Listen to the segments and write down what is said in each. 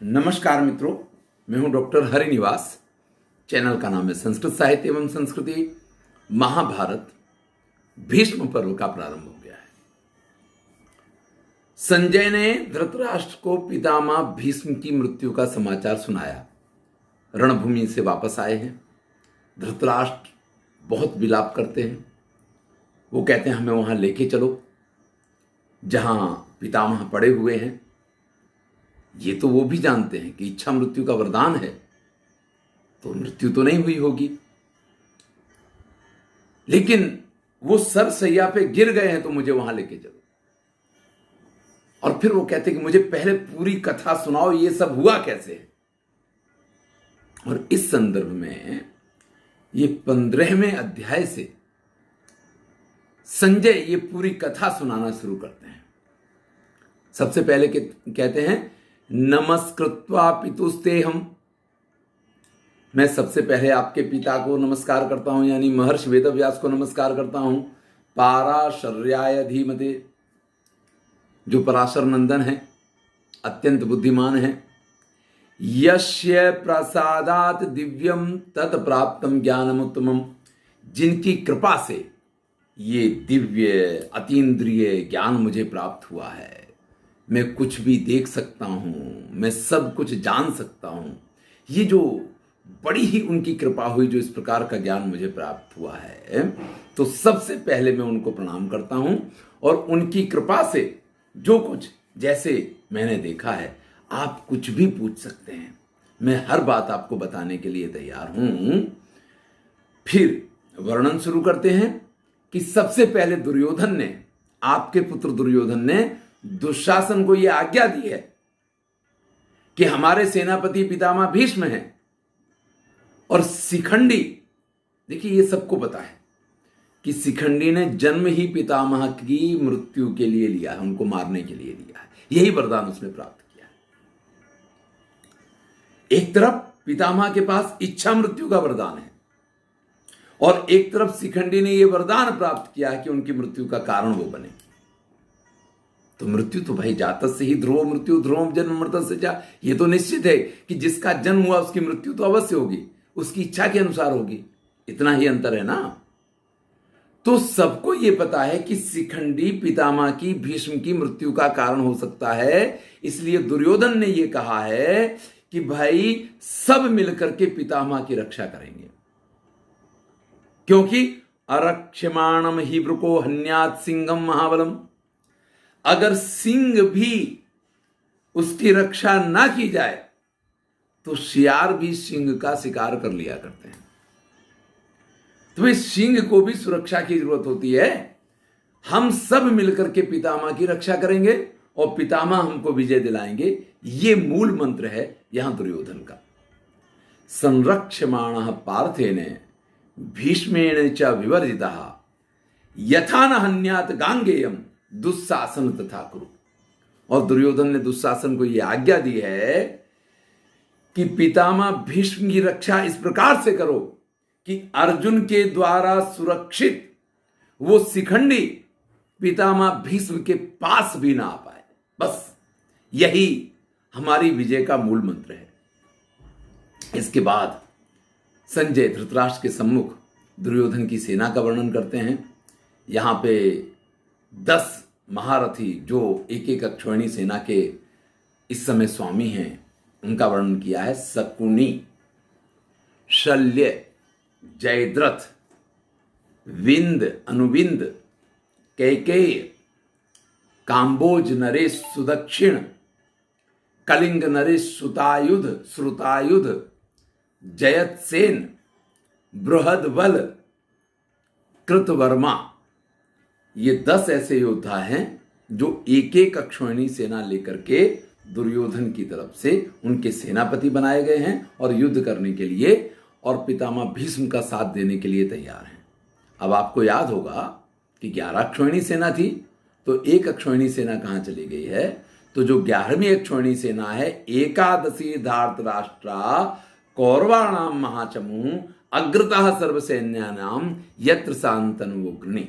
नमस्कार मित्रों, मैं हूं डॉक्टर हरिनिवास। चैनल का नाम है संस्कृत साहित्य एवं संस्कृति। महाभारत भीष्म पर्व का प्रारंभ हो गया है। संजय ने धृतराष्ट्र को पितामह भीष्म की मृत्यु का समाचार सुनाया। रणभूमि से वापस आए हैं। धृतराष्ट्र बहुत विलाप करते हैं। वो कहते हैं हमें वहां लेके चलो जहां पितामह पड़े हुए हैं। ये तो वो भी जानते हैं कि इच्छा मृत्यु का वरदान है, तो मृत्यु तो नहीं हुई होगी, लेकिन वो सरसैया पे गिर गए हैं तो मुझे वहां लेके चलो। और फिर वो कहते हैं कि मुझे पहले पूरी कथा सुनाओ, ये सब हुआ कैसे है। और इस संदर्भ में ये 15वें अध्याय से संजय ये पूरी कथा सुनाना शुरू करते हैं। सबसे पहले कहते हैं नमस्कृत्वा पितुस्तेहम, मैं सबसे पहले आपके पिता को नमस्कार करता हूं, यानी महर्षि वेदव्यास को नमस्कार करता हूं। पाराशर्याय धीमते, जो पराशर नंदन है, अत्यंत बुद्धिमान है। यस्य प्रसादात दिव्यम तत् प्राप्तम ज्ञानमुत्तमम, जिनकी कृपा से ये दिव्य अतीन्द्रिय ज्ञान मुझे प्राप्त हुआ है। मैं कुछ भी देख सकता हूं, मैं सब कुछ जान सकता हूं। ये जो बड़ी ही उनकी कृपा हुई, जो इस प्रकार का ज्ञान मुझे प्राप्त हुआ है, तो सबसे पहले मैं उनको प्रणाम करता हूं। और उनकी कृपा से जो कुछ जैसे मैंने देखा है, आप कुछ भी पूछ सकते हैं, मैं हर बात आपको बताने के लिए तैयार हूं। फिर वर्णन शुरू करते हैं कि सबसे पहले दुर्योधन ने, आपके पुत्र दुर्योधन ने दुशासन को यह आज्ञा दी है कि हमारे सेनापति पितामह भीष्म हैं। और शिखंडी, देखिए ये सबको पता है कि शिखंडी ने जन्म ही पितामह की मृत्यु के लिए लिया है, उनको मारने के लिए लिया है। यही वरदान उसने प्राप्त किया है। एक तरफ पितामह के पास इच्छा मृत्यु का वरदान है, और एक तरफ शिखंडी ने यह वरदान प्राप्त किया है कि उनकी मृत्यु का कारण वो बने। तो मृत्यु तो भाई जातस्य से ही ध्रुव मृत्यु, ध्रुव जन्म मृतस्य च, ये तो निश्चित है कि जिसका जन्म हुआ उसकी मृत्यु तो अवश्य होगी, उसकी इच्छा के अनुसार होगी। इतना ही अंतर है ना। तो सबको यह पता है कि शिखंडी पितामह की भीष्म की मृत्यु का कारण हो सकता है। इसलिए दुर्योधन ने यह कहा है कि भाई सब मिलकर के पितामह की रक्षा करेंगे, क्योंकि अरक्ष्यमाणम ही ब्रुको हन्यात सिंहम महाबलम, अगर सिंह भी उसकी रक्षा ना की जाए तो शियार भी सिंह का शिकार कर लिया करते हैं। तो इस सिंह को भी सुरक्षा की जरूरत होती है। हम सब मिलकर के पितामह की रक्षा करेंगे और पितामह हमको विजय दिलाएंगे। ये मूल मंत्र है यहां दुर्योधन का। संरक्ष्यमाणः पार्थेन भीष्मेण च विवर्जितः यथा न हन्यात गांगेयम दुस्शासन तथा कुरु। और दुर्योधन ने दुस्शासन को यह आज्ञा दी है कि पितामह भीष्म की रक्षा इस प्रकार से करो कि अर्जुन के द्वारा सुरक्षित वो शिखंडी पितामह भीष्म के पास भी ना आ पाए। बस यही हमारी विजय का मूल मंत्र है। इसके बाद संजय धृतराष्ट्र के सम्मुख दुर्योधन की सेना का वर्णन करते हैं। यहां पे 10 महारथी जो एक एक अक्षौहिणी सेना के इस समय स्वामी हैं, उनका वर्णन किया है। शकुनी, शल्य, जयद्रथ, विंद, अनुविंद, कैकेय, काम्बोज नरेश सुदक्षिण, कलिंग नरेश श्रुतायुध, जयतसेन, बृहदबल, कृतवर्मा। ये 10 ऐसे योद्धा हैं जो एक एक अक्षौहिणी सेना लेकर के दुर्योधन की तरफ से उनके सेनापति बनाए गए हैं और युद्ध करने के लिए और पितामह भीष्म का साथ देने के लिए तैयार हैं। अब आपको याद होगा कि 11 अक्षौहिणी सेना थी, तो एक अक्षौहिणी सेना कहां चली गई है? तो जो 11वीं अक्षौहिणी सेना है, एकादशी धार्तराष्ट्रा कौरवाणाम महाचमू अग्रतः सर्वसैन्यानाम यत्र शांतनु गृणी।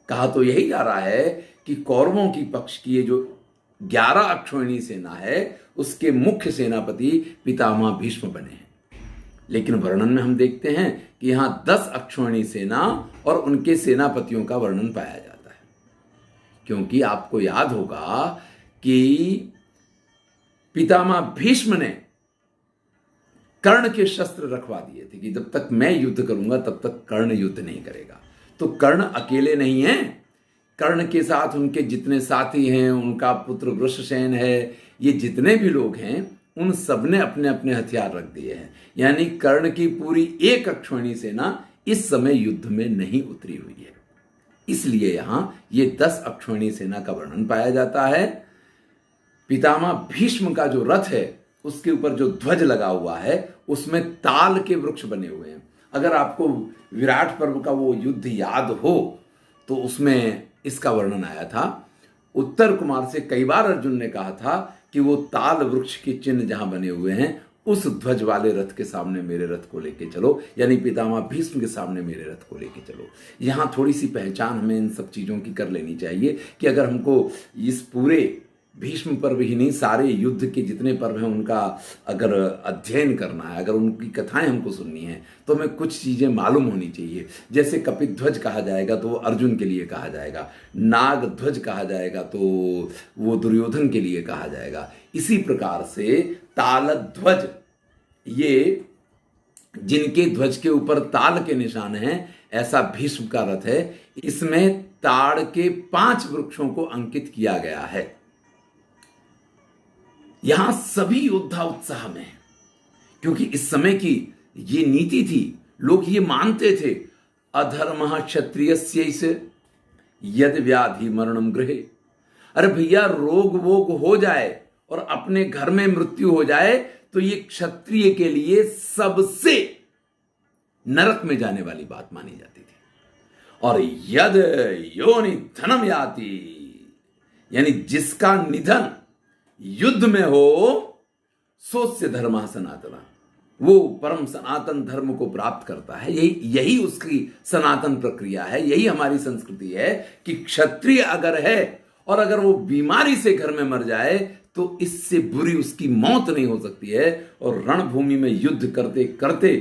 कहा तो यही जा रहा है कि कौरवों की पक्ष की ये जो 11 अक्षौहिणी सेना है, उसके मुख्य सेनापति पितामह भीष्म बने हैं। लेकिन वर्णन में हम देखते हैं कि यहां 10 अक्षौहिणी सेना और उनके सेनापतियों का वर्णन पाया जाता है। क्योंकि आपको याद होगा कि पितामह भीष्म ने कर्ण के शस्त्र रखवा दिए थे कि जब तक मैं युद्ध करूंगा तब तक कर्ण युद्ध नहीं करेगा। तो कर्ण अकेले नहीं है, कर्ण के साथ उनके जितने साथी हैं, उनका पुत्र वृषसेन है, ये जितने भी लोग हैं उन सब ने अपने अपने हथियार रख दिए हैं। यानी कर्ण की पूरी एक अक्षौहिणी सेना इस समय युद्ध में नहीं उतरी हुई है। इसलिए यहां ये 10 अक्षौहिणी सेना का वर्णन पाया जाता है। पितामह भीष्म का जो रथ है उसके ऊपर जो ध्वज लगा हुआ है उसमें ताल के वृक्ष बने हुए हैं। अगर आपको विराट पर्व का वो युद्ध याद हो तो उसमें इसका वर्णन आया था। उत्तर कुमार से कई बार अर्जुन ने कहा था कि वो ताल वृक्ष के चिन्ह जहां बने हुए हैं उस ध्वज वाले रथ के सामने मेरे रथ को लेके चलो, यानी पितामह भीष्म के सामने मेरे रथ को लेके चलो। यहां थोड़ी सी पहचान हमें इन सब चीजों की कर लेनी चाहिए कि अगर हमको इस पूरे भीष्म पर्व ही नहीं, सारे युद्ध के जितने पर्व हैं उनका अगर अध्ययन करना है, अगर उनकी कथाएं हमको सुननी है तो हमें कुछ चीजें मालूम होनी चाहिए। जैसे कपिध्वज कहा जाएगा तो वो अर्जुन के लिए कहा जाएगा, नाग ध्वज कहा जाएगा तो वो दुर्योधन के लिए कहा जाएगा। इसी प्रकार से ताल ध्वज, ये जिनके ध्वज के ऊपर ताल के निशान हैं, ऐसा भीष्म का रथ है। इसमें ताड़ के 5 वृक्षों को अंकित किया गया है। यहां सभी योद्धा उत्साह में हैं, क्योंकि इस समय की ये नीति थी, लोग ये मानते थे अधर्मः क्षत्रियस्य यद व्याधि मरणम गृहे। अरे भैया, रोग वोग हो जाए और अपने घर में मृत्यु हो जाए तो ये क्षत्रिय के लिए सबसे नरक में जाने वाली बात मानी जाती थी। और यद योनि धनम याति, यानी जिसका निधन युद्ध में हो, सोस्य धर्म सनातन, वो परम सनातन धर्म को प्राप्त करता है। यही उसकी सनातन प्रक्रिया है, यही हमारी संस्कृति है कि क्षत्रिय अगर है और अगर वो बीमारी से घर में मर जाए तो इससे बुरी उसकी मौत नहीं हो सकती है। और रणभूमि में युद्ध करते करते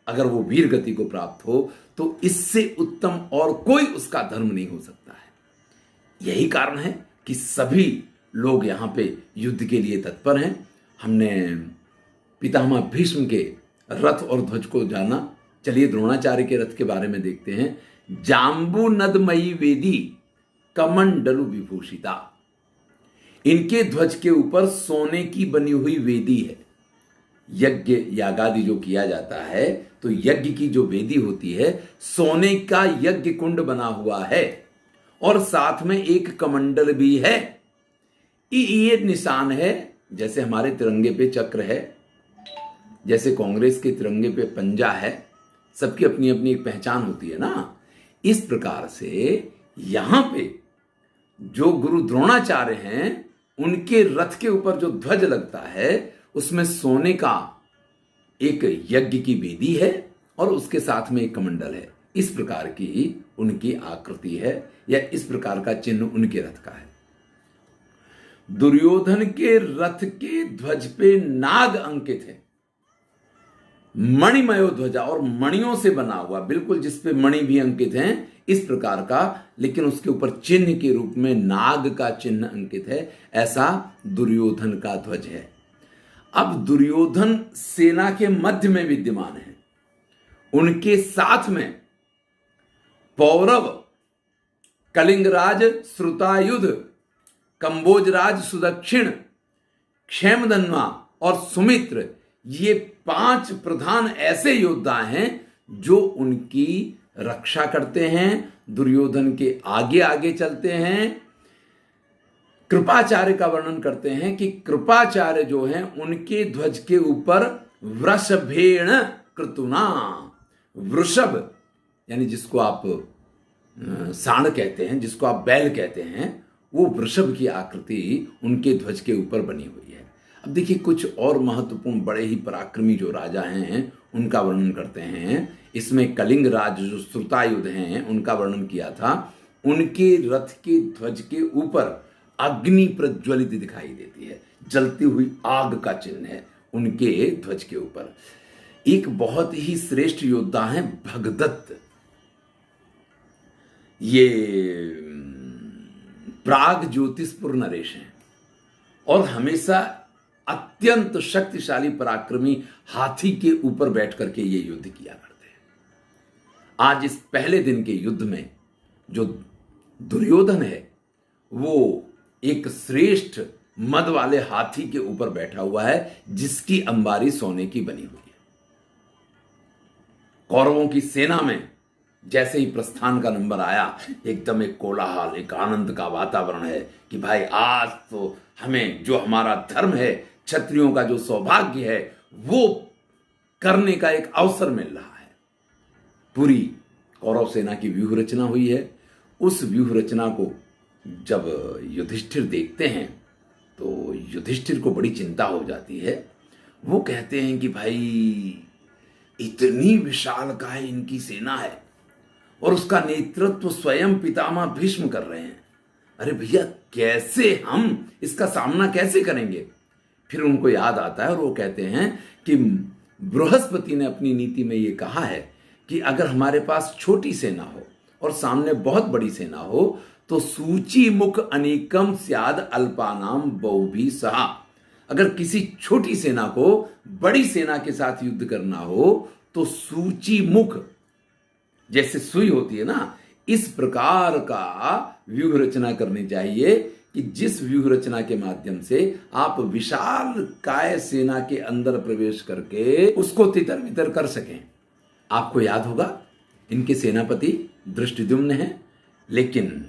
अगर वो वीर गति को प्राप्त हो तो इससे उत्तम और कोई उसका धर्म नहीं हो सकता है। यही कारण है कि सभी लोग यहां पे युद्ध के लिए तत्पर हैं। हमने पितामह भीष्म के रथ और ध्वज को जाना। चलिए द्रोणाचार्य के रथ के बारे में देखते हैं। जाम्बू नदमयी वेदी कमंडलु विभूषिता, इनके ध्वज के ऊपर सोने की बनी हुई वेदी है। यज्ञ यागादि जो किया जाता है तो यज्ञ की जो वेदी होती है, सोने का यज्ञ कुंड बना हुआ है और साथ में एक कमंडल भी है। ये निशान है, जैसे हमारे तिरंगे पे चक्र है, जैसे कांग्रेस के तिरंगे पे पंजा है, सबकी अपनी अपनी एक पहचान होती है ना। इस प्रकार से यहां पे जो गुरु द्रोणाचार्य हैं उनके रथ के ऊपर जो ध्वज लगता है उसमें सोने का एक यज्ञ की वेदी है और उसके साथ में एक कमंडल है। इस प्रकार की उनकी आकृति है या इस प्रकार का चिन्ह उनके रथ का है। दुर्योधन के रथ के ध्वज पे नाग अंकित है, मणिमयो ध्वजा, और मणियों से बना हुआ, बिल्कुल जिसपे मणि भी अंकित हैं इस प्रकार का, लेकिन उसके ऊपर चिन्ह के रूप में नाग का चिन्ह अंकित है। ऐसा दुर्योधन का ध्वज है। अब दुर्योधन सेना के मध्य में विद्यमान है, उनके साथ में पौरव, कलिंगराज श्रुतायुध, कंबोजराज सुदक्षिण, क्षेमधन्वा और सुमित्र, ये 5 प्रधान ऐसे योद्धा हैं जो उनकी रक्षा करते हैं, दुर्योधन के आगे आगे चलते हैं। कृपाचार्य का वर्णन करते हैं कि कृपाचार्य जो हैं उनके ध्वज के ऊपर वृषभेण कृतुना, वृषभ यानी जिसको आप सांड कहते हैं, जिसको आप बैल कहते हैं, वो वृषभ की आकृति उनके ध्वज के ऊपर बनी हुई है। अब देखिए कुछ और महत्वपूर्ण बड़े ही पराक्रमी जो राजा हैं उनका वर्णन करते हैं। इसमें कलिंग राज जो श्रुतायुध हैं उनका वर्णन किया था। उनके रथ के ध्वज के ऊपर अग्नि प्रज्वलित दिखाई देती है, जलती हुई आग का चिन्ह है उनके ध्वज के ऊपर। एक बहुत ही श्रेष्ठ योद्धा है भगदत्त। ये प्राग ज्योतिषपुर नरेश हैं और हमेशा अत्यंत शक्तिशाली पराक्रमी हाथी के ऊपर बैठ करके ये युद्ध किया करते हैं। आज इस पहले दिन के युद्ध में जो दुर्योधन है वो एक श्रेष्ठ मद वाले हाथी के ऊपर बैठा हुआ है, जिसकी अंबारी सोने की बनी हुई है। कौरवों की सेना में जैसे ही प्रस्थान का नंबर आया, एकदम एक कोलाहल, एक आनंद का वातावरण है कि भाई आज तो हमें जो हमारा धर्म है, क्षत्रियों का जो सौभाग्य है, वो करने का एक अवसर मिल रहा है। पूरी कौरव सेना की व्यूह रचना हुई है। उस व्यूह रचना को जब युधिष्ठिर देखते हैं तो युधिष्ठिर को बड़ी चिंता हो जाती है। वो कहते हैं कि भाई इतनी विशालकाय इनकी सेना है और उसका नेतृत्व स्वयं पितामह भीष्म कर रहे हैं। अरे भैया, कैसे हम इसका सामना कैसे करेंगे? फिर उनको याद आता है और वो कहते हैं कि बृहस्पति ने अपनी नीति में ये कहा है कि अगर हमारे पास छोटी सेना हो और सामने बहुत बड़ी सेना हो तो सूची मुख अनेकम स्याद अल्पानाम बहुभी सहा। अगर किसी छोटी सेना को बड़ी सेना के साथ युद्ध करना हो तो सूची मुख, जैसे सुई होती है ना, इस प्रकार का व्यूह रचना करनी चाहिए कि जिस व्यूह रचना के माध्यम से आप विशाल काय सेना के अंदर प्रवेश करके उसको तितर बितर कर सकें। आपको याद होगा इनके सेनापति दृष्टिद्युम्न है, लेकिन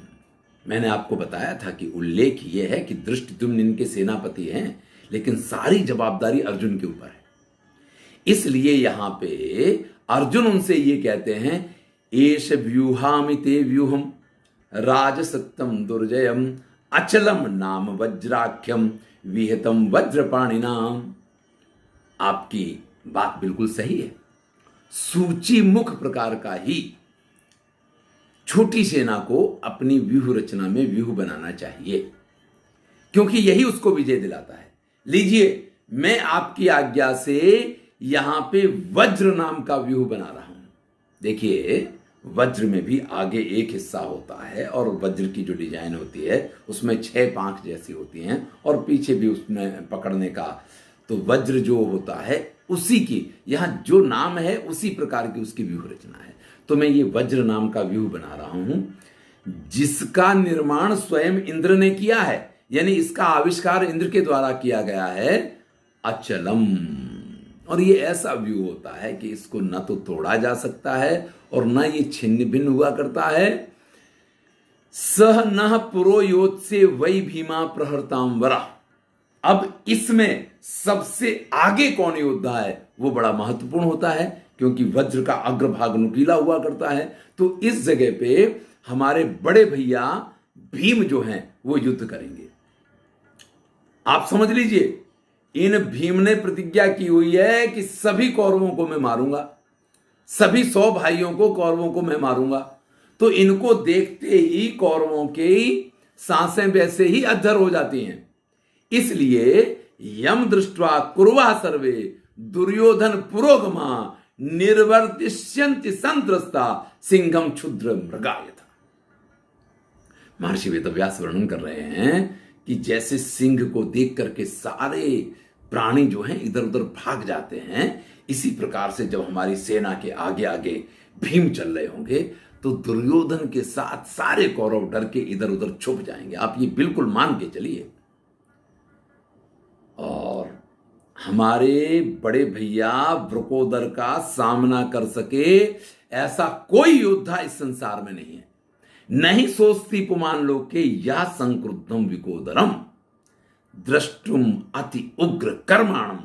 मैंने आपको बताया था कि उल्लेख यह है कि दृष्टिद्युम्न इनके सेनापति हैं, लेकिन सारी जवाबदारी अर्जुन के ऊपर है। इसलिए यहां पे अर्जुन उनसे ये कहते हैं, एष व्यूहामिते व्यूहम राजसत्तम दुर्जयम अचलम नाम वज्राख्यम विहतम वज्रपाणिनाम। आपकी बात बिल्कुल सही है। सूची मुख प्रकार का ही छोटी सेना को अपनी व्यूह रचना में व्यूह बनाना चाहिए, क्योंकि यही उसको विजय दिलाता है। लीजिए, मैं आपकी आज्ञा से यहां पे वज्र नाम का व्यूह बना रहा हूं। देखिए, वज्र में भी आगे एक हिस्सा होता है और वज्र की जो डिजाइन होती है उसमें 6 पांख जैसी होती हैं और पीछे भी उसमें पकड़ने का, तो वज्र जो होता है उसी की यहां जो नाम है उसी प्रकार की उसकी व्यूह रचना है। तो मैं ये वज्र नाम का व्यूह बना रहा हूं, जिसका निर्माण स्वयं इंद्र ने किया है, यानी इसका आविष्कार इंद्र के द्वारा किया गया है। अचलम, और ये ऐसा व्यू होता है कि इसको न तो तोड़ा जा सकता है और न ये छिन्न भिन्न हुआ करता है। सह न पुरोयोत से वही भीमा प्रहरताम वरा। अब इसमें सबसे आगे कौन योद्धा है वो बड़ा महत्वपूर्ण होता है, क्योंकि वज्र का अग्रभाग नुकीला हुआ करता है। तो इस जगह पे हमारे बड़े भैया भीम जो हैं वो युद्ध करेंगे। आप समझ लीजिए, इन भीम ने प्रतिज्ञा की हुई है कि सभी कौरवों को मैं मारूंगा, सभी 100 भाइयों को कौरवों को मैं मारूंगा। तो इनको देखते ही कौरवों की सांसें वैसे ही अद्धर हो जाती हैं। इसलिए यम दृष्ट्वा कुर्वा सर्वे दुर्योधन पुरोगमा निर्वर्तिष्यन्ति संत्रस्ता सिंहम क्षुद्र मृगायथा। महर्षि वेदव्यास वर्णन कर रहे हैं कि जैसे सिंह को देख करके सारे प्राणी जो हैं इधर उधर भाग जाते हैं, इसी प्रकार से जब हमारी सेना के आगे आगे भीम चल रहे होंगे तो दुर्योधन के साथ सारे कौरव डर के इधर उधर छुप जाएंगे। आप ये बिल्कुल मान के चलिए। और हमारे बड़े भैया वृकोदर का सामना कर सके ऐसा कोई योद्धा इस संसार में नहीं है। नहीं सोचती पुमान लोग के या संक्रुद्धम विकोदरम द्रष्टुम अति उग्र कर्माणम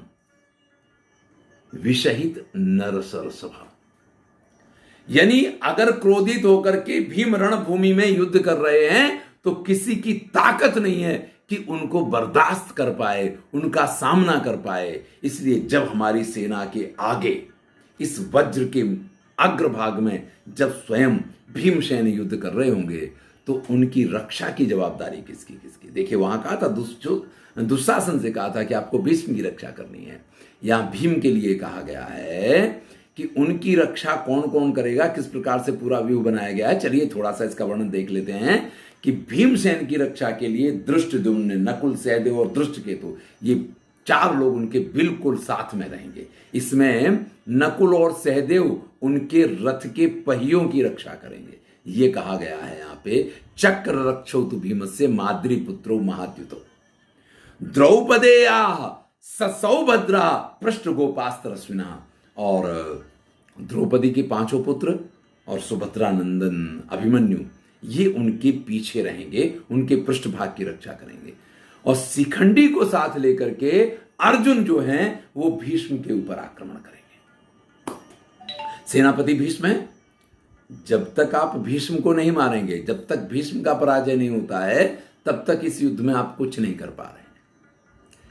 विषहित नरसर स्वभाव। यानी अगर क्रोधित होकर के भीम रणभूमि में युद्ध कर रहे हैं तो किसी की ताकत नहीं है कि उनको बर्दाश्त कर पाए, उनका सामना कर पाए। इसलिए जब हमारी सेना के आगे इस वज्र के अग्रभाग में जब स्वयं भीमसेन युद्ध कर रहे होंगे तो उनकी रक्षा की जवाबदारी किसकी किसकी। देखिए वहां कहा था दुशासन से कहा था कि आपको भीष्म की रक्षा करनी है। यहां भीम के लिए कहा गया है कि उनकी रक्षा कौन कौन करेगा, किस प्रकार से पूरा व्यू बनाया गया है। चलिए थोड़ा सा इसका वर्णन देख लेते हैं कि भीमसेन की रक्षा के लिए धृष्टद्युम्न, नकुल, सहदेव और धृष्टकेतु, ये 4 लोग उनके बिल्कुल साथ में रहेंगे। इसमें नकुल और सहदेव उनके रथ के पहियों की रक्षा करेंगे। ये कहा गया है यहां पे, चक्र रक्षोतु भीमस्य माद्री पुत्रो महाद्युतो द्रौपदेया ससौभद्रा पृष्ठ गोपास्त्रश्विना। और द्रौपदी के 5 पुत्र और सुभद्रा नंदन अभिमन्यु, ये उनके पीछे रहेंगे, उनके पृष्ठभाग की रक्षा करेंगे। और शिखंडी को साथ लेकर के अर्जुन जो हैं वो भीष्म के ऊपर आक्रमण करेंगे। सेनापति भीष्म है, जब तक आप भीष्म को नहीं मारेंगे, जब तक भीष्म का पराजय नहीं होता है, तब तक इस युद्ध में आप कुछ नहीं कर पा रहे हैं।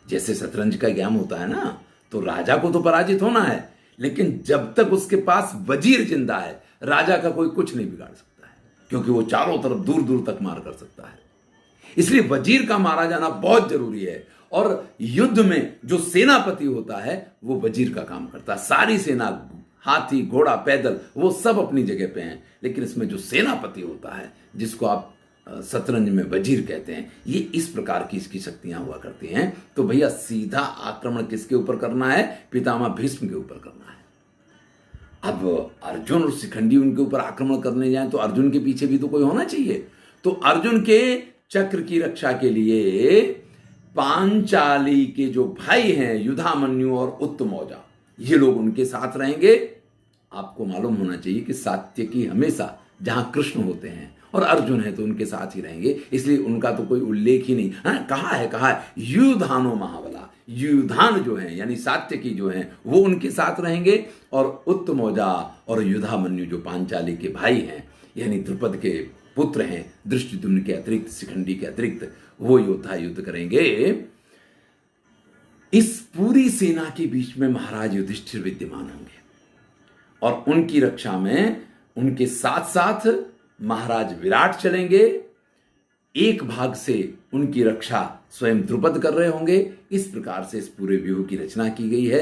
जैसे शतरंज का गेम होता है ना, तो राजा को तो पराजित होना है, लेकिन जब तक उसके पास वजीर जिंदा है, राजा का कोई कुछ नहीं बिगाड़ सकता है, क्योंकि वो चारों तरफ दूर दूर तक मार कर सकता है। इसलिए वजीर का मारा जाना बहुत जरूरी है। और युद्ध में जो सेनापति होता है वो वजीर का काम करता है। सारी सेना, हाथी, घोड़ा, पैदल, वो सब अपनी जगह पे हैं, लेकिन इसमें जो सेनापति होता है, जिसको आप शतरंज में वजीर कहते हैं, ये इस प्रकार की इसकी शक्तियां हुआ करती हैं। तो भैया सीधा आक्रमण किसके ऊपर करना है? पितामह भीष्म के ऊपर करना है। अब अर्जुन और शिखंडी उनके ऊपर आक्रमण करने जाएं तो अर्जुन के पीछे भी तो कोई होना चाहिए। तो अर्जुन के चक्र की रक्षा के लिए पांचाली के जो भाई हैं युधामन्यु और उत्तमौजा, ये लोग उनके साथ रहेंगे। आपको मालूम होना चाहिए कि सात्यकी हमेशा जहां कृष्ण होते हैं और अर्जुन है तो उनके साथ ही रहेंगे, इसलिए उनका तो कोई उल्लेख ही नहीं। हाँ, कहा है युधानो महाबला, युधान जो है यानी सात्यकी जो है वो उनके साथ रहेंगे। और उत्तमौजा और युधामन्यु जो पांचाली के भाई हैं, यानी द्रुपद के पुत्र हैं, धृष्टद्युम्न के अतिरिक्त, शिखंडी के अतिरिक्त, वो योद्धा युद्ध करेंगे। इस पूरी सेना के बीच में महाराज युधिष्ठिर विद्यमान होंगे और उनकी रक्षा में उनके साथ साथ महाराज विराट चलेंगे। एक भाग से उनकी रक्षा स्वयं द्रुपद कर रहे होंगे। इस प्रकार से इस पूरे व्यूह की रचना की गई है।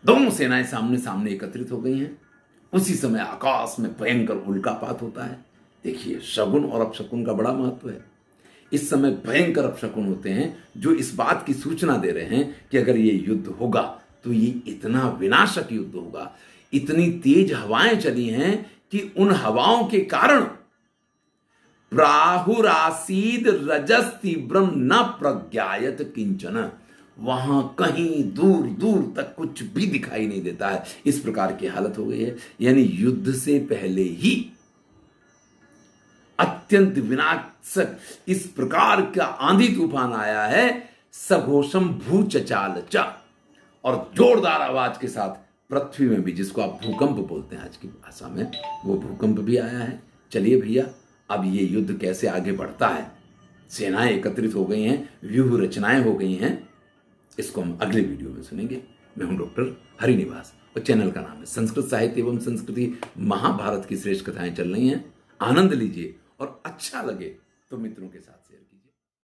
दोनों सेनाएं सामने सामने एकत्रित हो गई हैं। उसी समय आकाश में भयंकर उल्कापात होता है। देखिए, शगुन और अपशकुन का बड़ा महत्व है। इस समय भयंकर अपशकुन होते हैं जो इस बात की सूचना दे रहे हैं कि अगर ये युद्ध होगा तो ये इतना विनाशक युद्ध होगा। इतनी तेज हवाएं चली हैं कि उन हवाओं के कारण प्राहुरासीद रजस तीव्रम न प्रज्ञायत किंचन, वहां कहीं दूर दूर तक कुछ भी दिखाई नहीं देता है। इस प्रकार की हालत हो गई है। यानी युद्ध से पहले ही अत्यंत विनाशक इस प्रकार का आंधी तूफान आया है। सघोषम भूचचाल च, और जोरदार आवाज के साथ पृथ्वी में भी, जिसको आप भूकंप बोलते हैं आज की भाषा में, वो भूकंप भी आया है। चलिए भैया, अब ये युद्ध कैसे आगे बढ़ता है, सेनाएं एकत्रित हो गई हैं, व्यूह रचनाएं हो गई हैं, इसको हम अगले वीडियो में सुनेंगे। मैं हूं डॉक्टर हरिनिवास और चैनल का नाम है संस्कृत साहित्य एवं संस्कृति। महाभारत की श्रेष्ठ कथाएं चल रही हैं, आनंद लीजिए और अच्छा लगे तो मित्रों के साथ